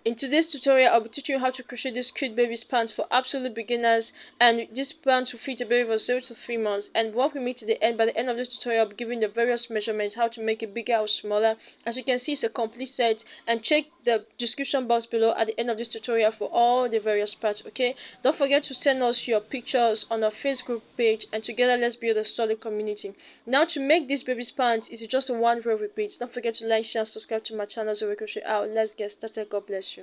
In today's tutorial, I'll be teaching you how to crochet this cute baby's pants for absolute beginners, and this pants will fit a baby for 0 to 3 months. And walk with me to the end. By the end of this tutorial, I'll be giving the various measurements, how to make it bigger or smaller. As you can see, it's a complete set, and check the description box below at the end of this tutorial for all the various parts. Okay, don't forget to send us your pictures on our Facebook page, and together let's build a solid community. Now, to make this baby's pants, it's just a one row repeat. Don't forget to like, share, and subscribe to my channel, Zoe CrochetR. Let's get started. God bless you.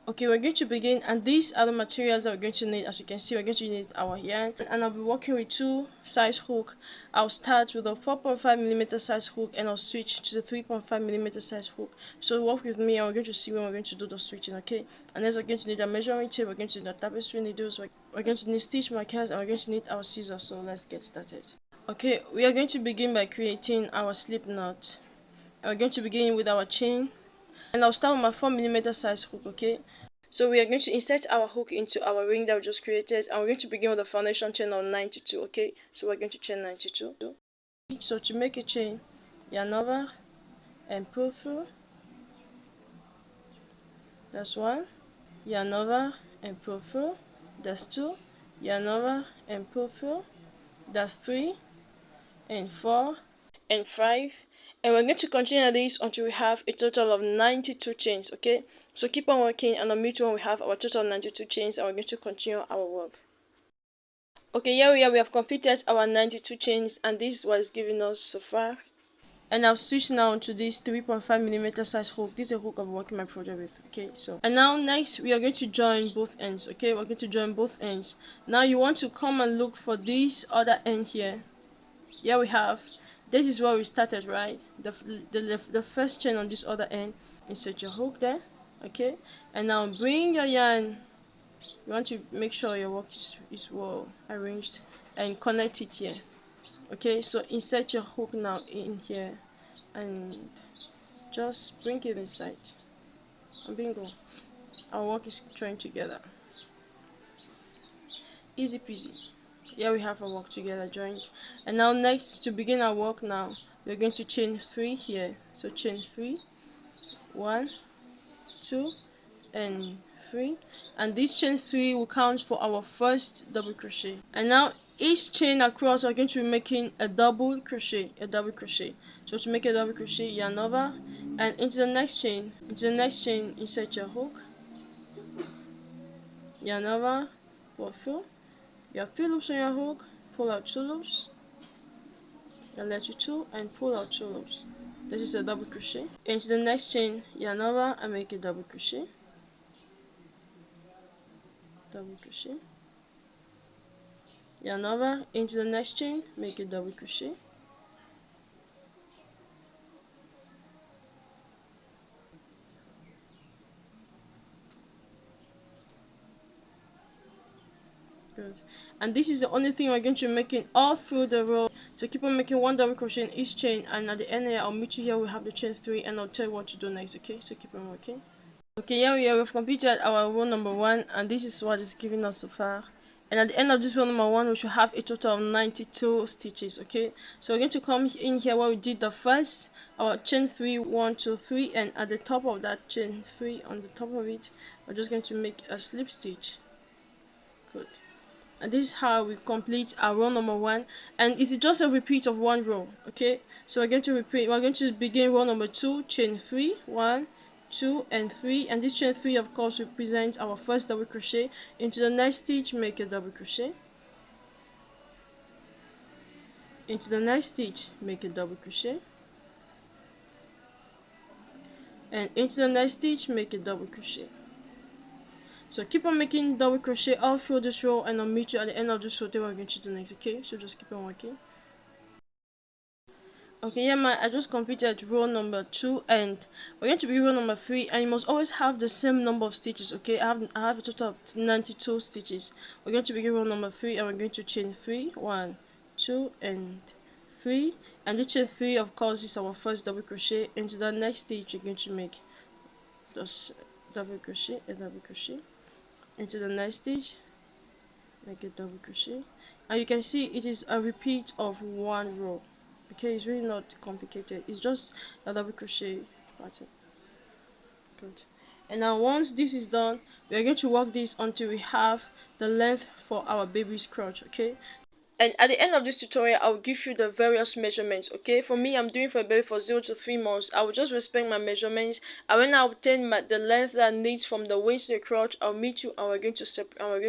Okay, we're going to begin, and these are the materials that we're going to need. As you can see, we're going to need our yarn, and I'll be working with 2 size hook. I'll start with a 4.5mm size hook, and I'll switch to the 3.5mm size hook. So work with me, and we're going to see when we're going to do the switching. Okay, and then we're going to need a measuring tape, we're going to need a tapestry needles, we're going to need stitch markers, and we're going to need our scissors. So let's get started. Okay, we are going to begin by creating our slip knot. We're going to begin with our chain, and I'll start with my 4mm size hook. Okay, so we are going to insert our hook into our ring that we just created, and we're going to begin with the foundation chain on 92. Okay, so we're going to chain 92. So to make a chain, yarn over and pull through. That's 1. Yarn over and pull through. That's 2. Yarn over and pull through. That's 3 and 4 and 5, and we're going to continue this until we have a total of 92 chains. Okay, so keep on working, and I'll meet you when we have our total of 92 chains, and we're going to continue our work. Okay, here we are. We have completed our 92 chains, and this is what it's giving us so far. And I've switched now to this 3.5mm size hook. This is a hook I'm working my project with. Okay, so and now next we are going to join both ends. Okay, we're going to join both ends. Now you want to come and look for this other end here. Here we have, this is where we started, right? The first chain on this other end. Insert your hook there. Okay, and now bring your yarn. You want to make sure your work is well arranged, and connect it here. Okay, so insert your hook now in here, and just bring it inside, and bingo, our work is joined together. Easy peasy. Here we have our work together joined, and now next, to begin our work now, we're going to chain 3 here. So chain 3, 1, 2 and 3, and this chain 3 will count for our first double crochet. And now each chain across, we're going to be making a double crochet. So to make a double crochet, yarn over and into the next chain, insert your hook, yarn over, pull through. You have 3 loops on your hook, pull out 2 loops, and let you 2 and pull out 2 loops. This is a double crochet. Into the next chain, yarn over and make a double crochet, yarn over, into the next chain, make a double crochet, good. And this is the only thing we're going to be making all through the row. So keep on making 1 double crochet in each chain, and at the end here I'll meet you here. We have the chain 3, and I'll tell you what to do next. Okay, so keep on working. Okay, here we are. We've completed our row number 1, and this is what it's giving us so far. And at the end of this row number 1, we should have a total of 92 stitches. Okay, so we're going to come in here where we did the first, our chain 3, 1, 2, 3, and at the top of that chain 3, on the top of it, we're just going to make a slip stitch. Good. And this is how we complete our row number 1, and it's just a repeat of 1 row. Okay, so we're going to begin row number 2, chain 3, 1, 2 and 3, and this chain 3 of course represents our first double crochet. Into the next stitch, make a double crochet, into the next stitch, make a double crochet, and into the next stitch, make a double crochet. So keep on making double crochet all through this row, and I'll meet you at the end of this row. Then we're going to do next. Okay, so just keep on working. Okay, yeah, I just completed row number 2, and we're going to be row number 3, and you must always have the same number of stitches. Okay, I have a total of 92 stitches. We're going to begin row number 3, and we're going to chain 3, 1, 2 and 3, and this chain 3 of course is our first double crochet. Into the next stitch, you're going to make just double crochet, a double crochet, into the next stitch, make a double crochet, and you can see it is a repeat of 1 row. Okay, it's really not complicated, it's just a double crochet pattern. Good. And now once this is done, we are going to work this until we have the length for our baby's crotch. Okay, and at the end of this tutorial, I'll give you the various measurements. Okay, for me, I'm doing for a baby for 0 to 3 months. I will just respect my measurements, and when I obtain the length that needs from the waist to the crotch, I'll meet you, and we're going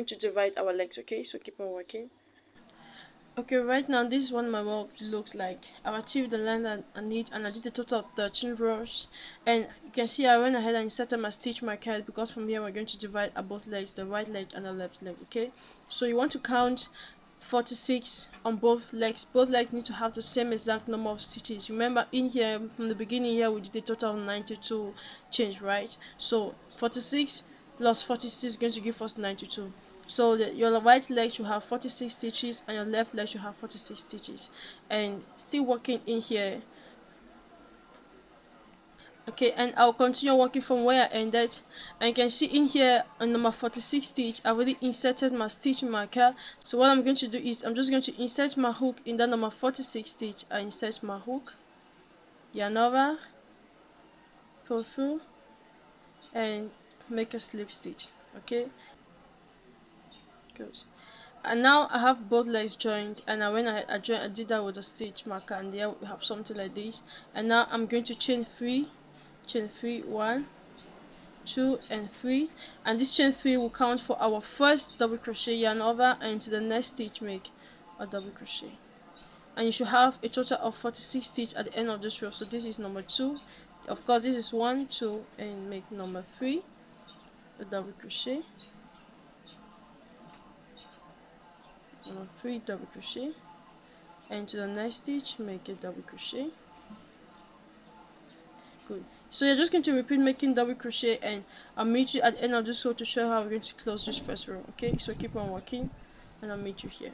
to divide our legs. Okay, so keep on working. Okay, right now this is what my work looks like. I've achieved the length that I need, and I did a total of 13 rows. And you can see I went ahead and inserted my stitch marker, because from here we're going to divide both legs, the right leg and the left leg. Okay, so you want to count 46 on both legs. Both legs need to have the same exact number of stitches. Remember, in here from the beginning here we did a total of 92 change, right? So 46 plus 46 is going to give us 92. So your right leg should have 46 stitches and your left leg should have 46 stitches. And still working in here. Okay, and I'll continue working from where I ended. And you can see in here on number 46 stitch, I've already inserted my stitch marker. So what I'm going to do is I'm just going to insert my hook in that number 46 stitch. I insert my hook, yarn over, pull through, and make a slip stitch. Okay, good. And now I have both legs joined, and when I did that with a stitch marker, and there we have something like this. And now I'm going to chain 3, 1, 2 and 3, and this chain 3 will count for our first double crochet, yarn over, and into the next stitch make a double crochet. And you should have a total of 46 stitches at the end of this row. So this is number 2, of course this is 1, 2, and make number 3 a double crochet, number 3 double crochet, and to the next stitch make a double crochet. Good. So you're just going to repeat making double crochet, and I'll meet you at the end of this row to show how we're going to close this first row. Okay, so keep on working and I'll meet you here.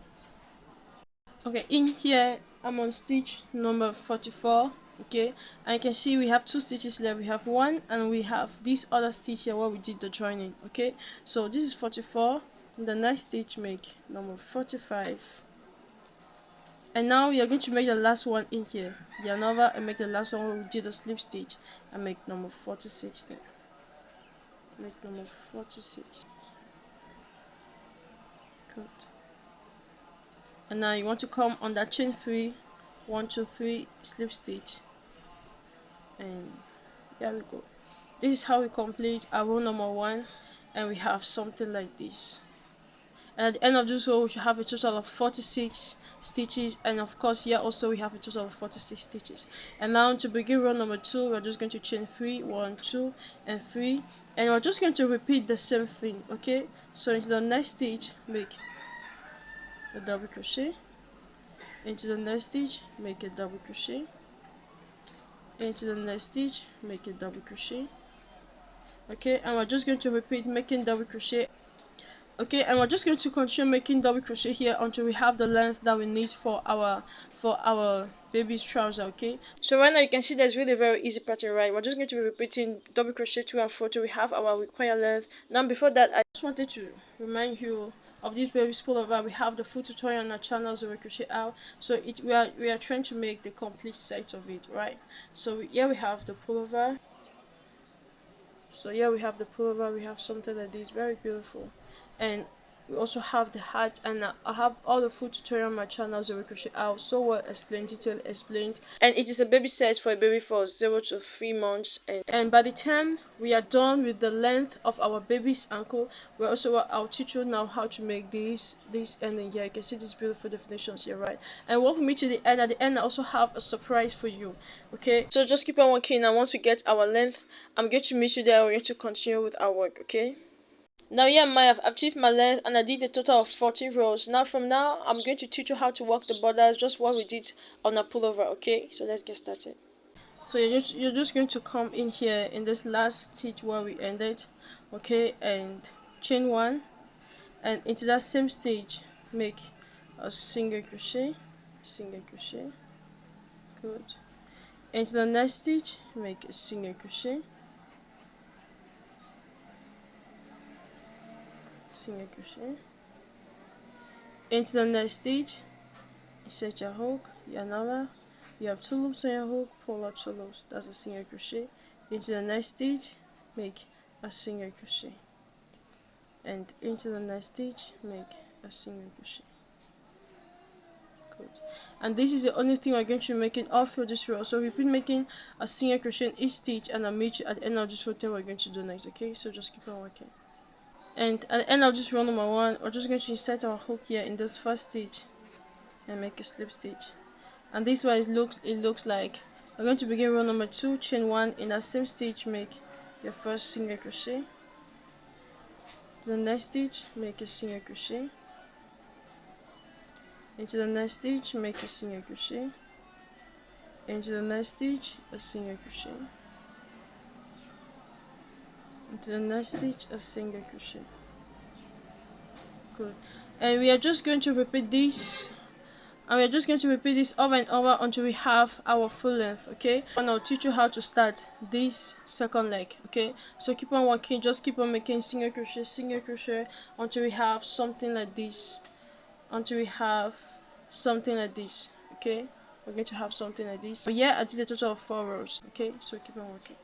Okay, in here I'm on stitch number 44. Okay, and you can see we have 2 stitches left. We have 1 and we have this other stitch here where we did the joining. Okay, so this is 44. In the next stitch make number 45. And now we are going to make the last one in here, yarn over, and make the last one where we did the slip stitch, and make number 46 there. Make number 46. Good. And now you want to come on that chain 3, 1, 2, 3, slip stitch, and there we go. This is how we complete our row number 1, and we have something like this. And at the end of this row we should have a total of 46 stitches, and of course here also we have a total of 46 stitches. And now to begin row number 2, we're just going to chain 3, 1, 2 and 3, and we're just going to repeat the same thing. Okay, so into the next stitch make a double crochet, into the next stitch make a double crochet, into the next stitch make a double crochet. Okay, and we're just going to repeat making double crochet. Okay, and we're just going to continue making double crochet here until we have the length that we need for our baby's trouser. Okay, so right now you can see there's really very easy pattern, right? We're just going to be repeating double crochet 2 and 4 till we have our required length. Now before that, I just wanted to remind you of this baby's pullover. We have the full tutorial on our channel, Zoe CrochetR. So we are trying to make the complete set of it, right? So here we have the pullover. So here we have the pullover. We have something like this, very beautiful. And we also have the hat, and I have all the full tutorial on my channel, Zoe CrochetR, so well explained, detailed explained. And it is a baby set for a baby for 0 to 3 months. And by the time we are done with the length of our baby's ankle, I'll teach you now how to make this ending here. You can see these beautiful definitions here, right? And walk with me to the end. At the end I also have a surprise for you. Okay, so just keep on working, and once we get our length, I'm going to meet you there. We're going to continue with our work. Okay, now here I have achieved my length, and I did a total of 14 rows. Now from now I'm going to teach you how to work the borders, just what we did on a pullover. Okay, so let's get started. So you're just going to come in here in this last stitch where we ended. Okay, and chain 1, and into that same stitch make a single crochet, good. Into the next stitch make a single crochet, into the next stitch insert your hook, yarn over, you have 2 loops on your hook, pull out 2 loops, that's a single crochet. Into the next stitch make a single crochet, and into the next stitch make a single crochet. Good. And this is the only thing we're going to be making all through this row. So repeat making a single crochet in each stitch, and I'll meet you at the end of this row we're going to do next. Okay, so just keep on working. And at the end of this row number 1, we're just going to insert our hook here in this first stitch and make a slip stitch. And this way it looks like we're going to begin row number 2, chain 1, in that same stitch make your first single crochet. To the next stitch make a single crochet. Into the next stitch make a single crochet. Into the next stitch a single crochet. Into the next stitch a single crochet. Good. And we are just going to repeat this, and we're just going to repeat this over and over until we have our full length. Okay, and I'll teach you how to start this second leg. Okay, so keep on working, just keep on making single crochet until we have something like this. Okay, we're going to have something like this. So yeah, I did a total of 4 rows. Okay, so keep on working.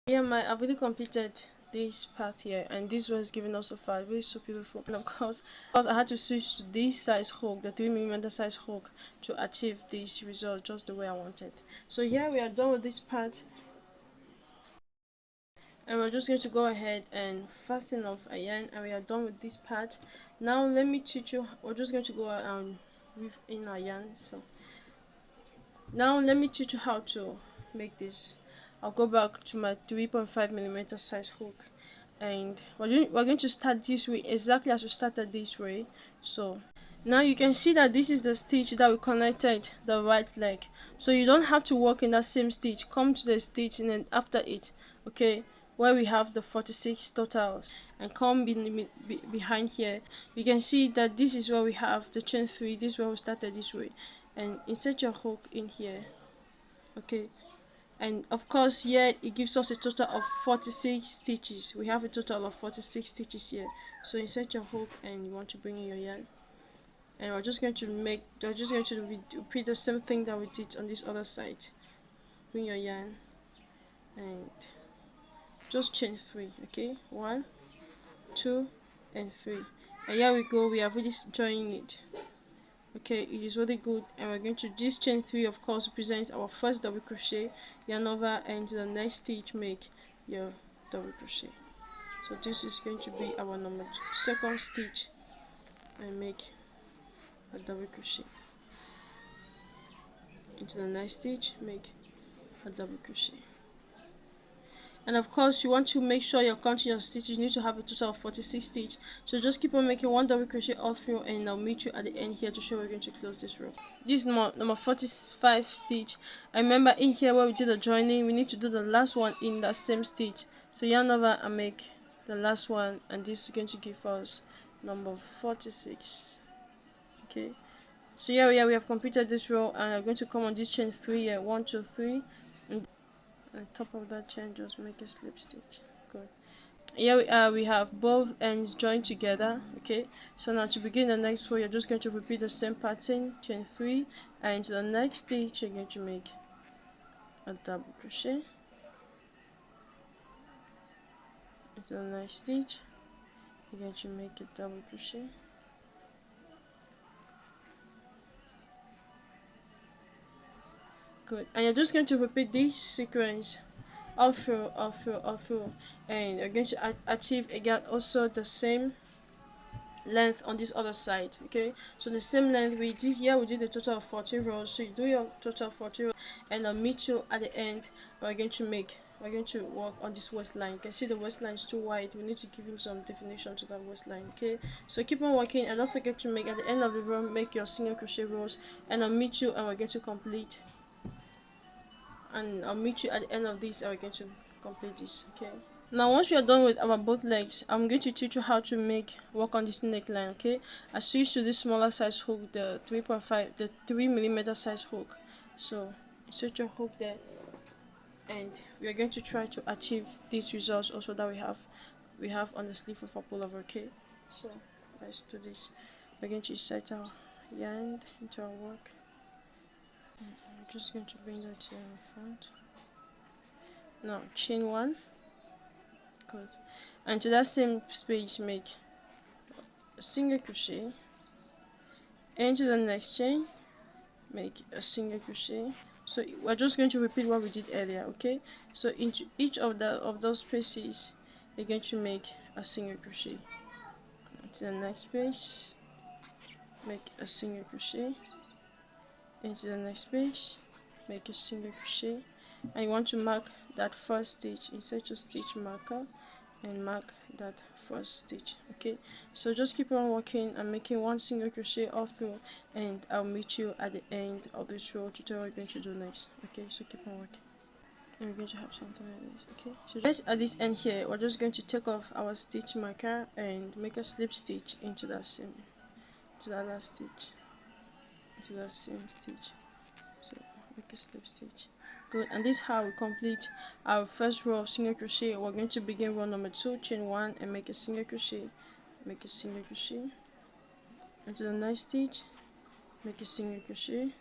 Yeah, I've already completed this part here, and this was given us so far, really so beautiful. And of course I had to switch to this size hook, the 3mm size hook, to achieve this result just the way I wanted. So here we are done with this part, and we're just going to go ahead and fasten off a yarn, and we are done with this part. Now let me teach you, we're just going to go and weave in our yarn. So now let me teach you how to make this. I'll go back to my 3.5mm size hook, and we're going to start this way exactly as we started this way. So now you can see that this is the stitch that we connected the right leg, so you don't have to work in that same stitch. Come to the stitch and then after it, okay, where we have the 46 totals, and come behind here. You can see that this is where we have the chain 3. This is where we started this way, and insert your hook in here. Okay, and of course here it gives us a total of 46 stitches. We have a total of 46 stitches here. So insert your hook and you want to bring in your yarn, and we're just going to repeat the same thing that we did on this other side. Bring your yarn and just chain 3. Okay, 1, 2 and 3, and here we go, we have really joined it. Okay, it is really good, and we're going to, this chain 3 of course represents our first double crochet, yarn over, and to the next stitch make your double crochet. So this is going to be our second stitch, and make a double crochet. Into the next stitch make a double crochet. And of course you want to make sure you're counting your stitches. You need to have a total of 46 stitches. So just keep on making 1 double crochet all through, and I'll meet you at the end here to show we're going to close this row. This is number 45 stitch. I remember in here where we did the joining, we need to do the last one in that same stitch. So yarn over and make the last one, and this is going to give us number 46. Okay, so here we have completed this row, and I'm going to come on this chain 3 here, 1 2 3, and on top of that chain just make a slip stitch. Good. Here we have both ends joined together. Okay, so now to begin the next row, you're just going to repeat the same pattern, chain 3, and into the next stitch you're going to make a double crochet. Into the next stitch you're going to make a double crochet. Good. And you're just going to repeat this sequence all through, and you're going to achieve again also the same length on this other side. Okay, so the same length we did here, we did a total of 14 rows. So you do your total of 14 rows, and I'll meet you at the end. We're going to work on this waistline. You can see the waistline is too wide. We need to give him some definition to that waistline. Okay, so keep on working, and don't forget to make, at the end of the row, make your single crochet rows, and I'll meet you, and we're going to complete, and I'll meet you at the end of this, and we're going to complete this. Okay, now once we are done with our both legs, I'm going to teach you how to work on this neckline. Okay, I switched to this smaller size hook, the 3mm size hook. So insert your hook there, and we are going to try to achieve these results also that we have on the sleeve of our pullover. Okay, so let's do this. We're going to insert our yarn into our work. I'm just going to bring that here in front. Now chain 1. Good. And to that same space, make a single crochet into the next chain, make a single crochet. So we're just going to repeat what we did earlier, okay? So into each of those spaces, you're going to make a single crochet. Into the next space, make a single crochet. Into the next space, make a single crochet. And you want to mark that first stitch. Insert your stitch marker and mark that first stitch. Okay, so just keep on working and making one single crochet all through, and I'll meet you at the end of this row to tell what we're going to do next. Okay, so keep on working, and we're going to have something like this. Okay, so just at this end here, we're just going to take off our stitch marker and make a slip stitch into that same, to that last stitch, into that same stitch. So make a slip stitch. Good, and this is how we complete our first row of single crochet. We're going to begin row number 2, chain 1, and make a single crochet, make a single crochet into the next stitch, make a single crochet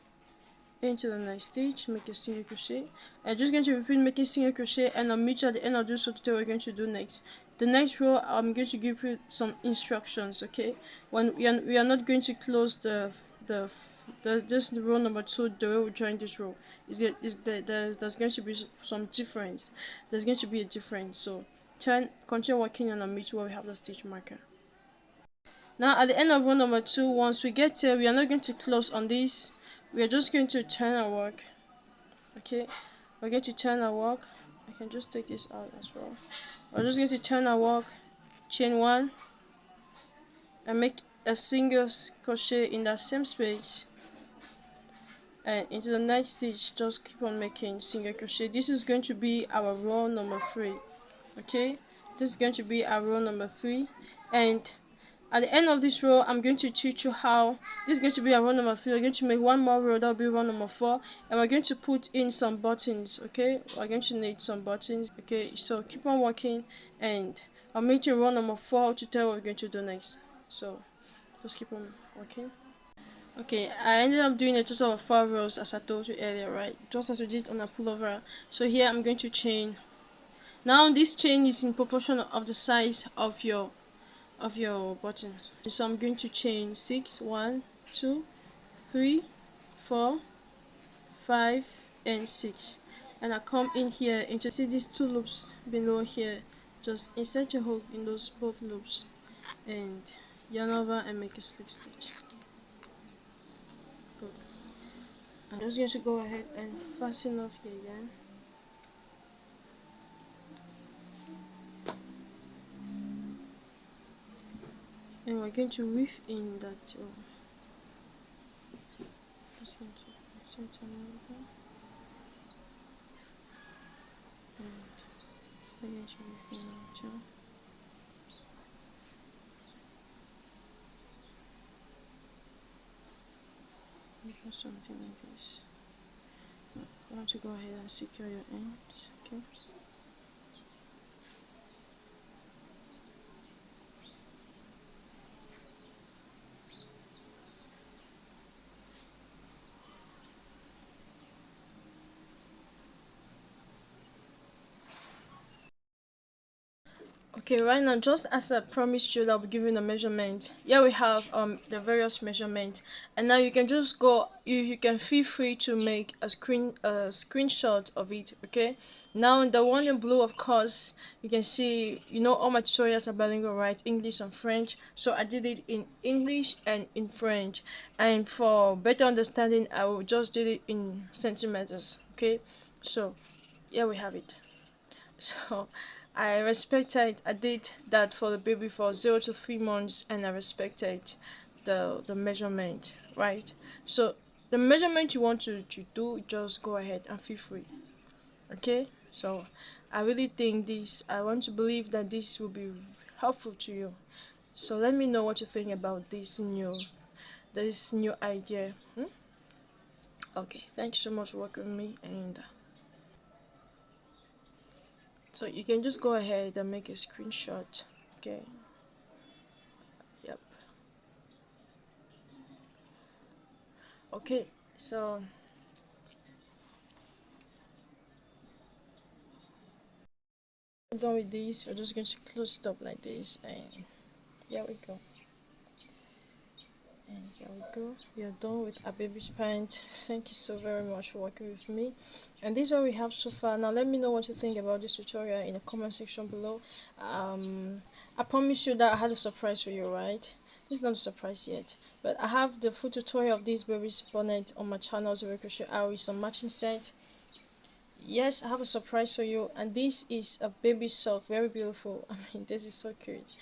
into the next stitch, make a single crochet. I'm just going to repeat making single crochet, and I'll meet you at the end of this row to tell what we're going to do next. The next row, I'm going to give you some instructions. Okay, when we are not going to close this row number 2 the way we join this row. There's going to be some difference. There's going to be a difference. So continue working, and I'll meet you where we have the stitch marker. Now at the end of row number 2, once we get here, we are not going to close on this. We are just going to turn our work. Okay, we're going to turn our work. I can just take this out as well. We're just going to turn our work, chain 1, and make a single crochet in that same space, and into the next stitch just keep on making single crochet. This is going to be our row number 3. Okay, this is going to be our row number 3, and at the end of this row, I'm going to teach you how. This is going to be our row number 3. We're going to make one more row, that will be row number 4, and we're going to put in some buttons. Okay, we're going to need some buttons. Okay, so keep on working, and I'll make you row number 4 to tell what we're going to do next. So just keep on working. Okay, I ended up doing a total of 4 rows as I told you earlier, right? Just as we did on a pullover. So here I'm going to chain. Now this chain is in proportion of the size of your button. So I'm going to chain 6, 1, 2, 3, 4, 5, and 6, and I come in here into see these 2 loops below here. Just insert your hook in those both loops and yarn over and make a slip stitch. Good. I'm just going to go ahead and fasten off your yarn. And we're going to weave in that just going to insert another, and we're going to weave in that too. Make something like this. I want to go ahead and secure your ends. Okay. Okay, right now, just as I promised you that I'll be giving a measurement. Here we have the various measurements, and now you can just go. You can feel free to make a screenshot of it. Okay. Now the one in blue, of course, you can see. You know, all my tutorials are bilingual, right? English and French. So I did it in English and in French, and for better understanding, I will just did it in centimeters. Okay. So here we have it. So I respected. I did that for the baby for 0 to 3 months, and I respected the measurement, right? So the measurement you want to do, just go ahead and feel free. Okay. So I really think this. I want to believe that this will be helpful to you. So let me know what you think about this new idea. Okay. Thank you so much for working with me, and so you can just go ahead and make a screenshot. Okay. Yep. Okay. So Done with this, we're just going to close it up like this, and here we go. And here we go, we are done with our baby's pant. Thank you so very much for working with me, and this is what we have so far. Now let me know what you think about this tutorial in the comment section below. I promise you that I had a surprise for you, right? This is not a surprise yet, but I have the full tutorial of this baby's bonnet on my channel, Zoe CrochetR, with some matching set. Yes, I have a surprise for you, and this is a baby sock, very beautiful. I mean, this is so cute.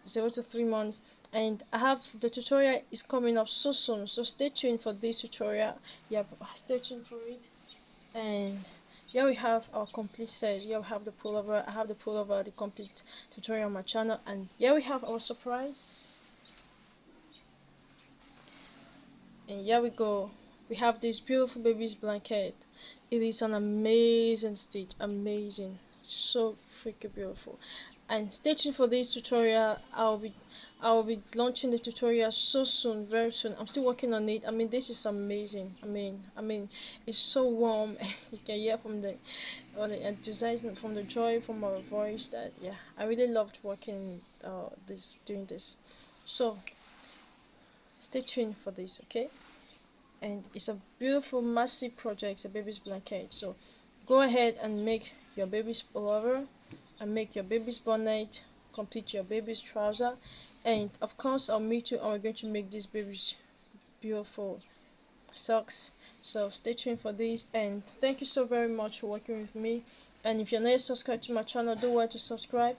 0 to 3 months, and I have the tutorial is coming up so soon, so stay tuned for this tutorial. Yep, stay tuned for it. And here we have our complete set. Here we have the pullover. I have the pullover, the complete tutorial on my channel, and here we have our surprise. And here we go, we have this beautiful baby's blanket. It is an amazing stitch, amazing, so freaking beautiful. And stay tuned for this tutorial. I'll be launching the tutorial so soon, very soon. I'm still working on it. I mean, this is amazing. I mean it's so warm. You can hear from the enthusiasm, from the joy, from our voice, that yeah, I really loved working doing this. So stay tuned for this, okay? And it's a beautiful, massive project. It's a baby's blanket, so go ahead and make your baby's pullover, and make your baby's bonnet, complete your baby's trouser, and of course I'll meet you, and we're going to make this baby's beautiful socks. So stay tuned for this, and thank you so very much for working with me. And if you're not yet subscribed to my channel, don't worry to subscribe.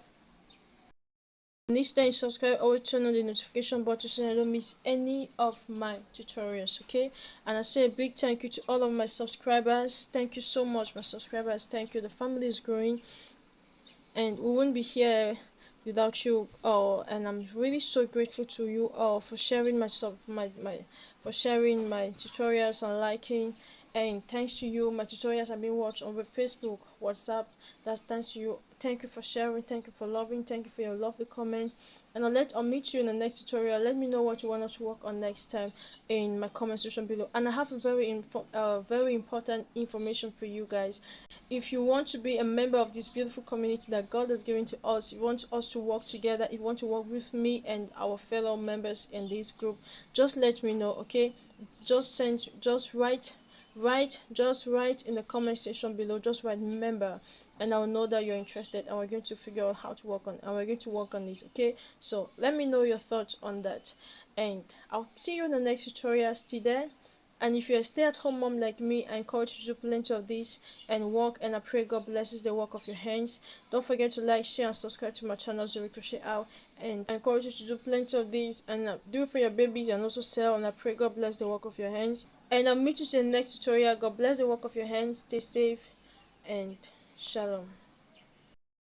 And each time you subscribe, always turn on the notification button so I don't miss any of my tutorials, okay? And I say a big thank you to all of my subscribers. Thank you so much, my subscribers. Thank you. The family is growing, and we wouldn't be here without you all. And I'm really so grateful to you all for sharing for sharing my tutorials and liking. And thanks to you, my tutorials have been watched on Facebook, WhatsApp. That's thanks to you. Thank you for sharing, thank you for loving, thank you for your lovely comments. And I'll meet you in the next tutorial. Let me know what you want us to work on next time in my comment section below. And I have a very important information for you guys. If you want to be a member of this beautiful community that God has given to us, if you want us to work together, if you want to work with me and our fellow members in this group, just let me know, okay? Just write in the comment section below, just write member, and I'll know that you're interested, and we're going to figure out how to work on, and we're going to work on it, okay? So let me know your thoughts on that, and I'll see you in the next tutorial. Still there. And if you're a stay-at-home mom like me, I encourage you to do plenty of this and work, and I pray God blesses the work of your hands. Don't forget to like, share, and subscribe to my channel, Zoe CrochetR. And I encourage you to do plenty of this and do for your babies, and also sell, and I pray God bless the work of your hands. And I'll meet you in the next tutorial. God bless the work of your hands. Stay safe, and shalom.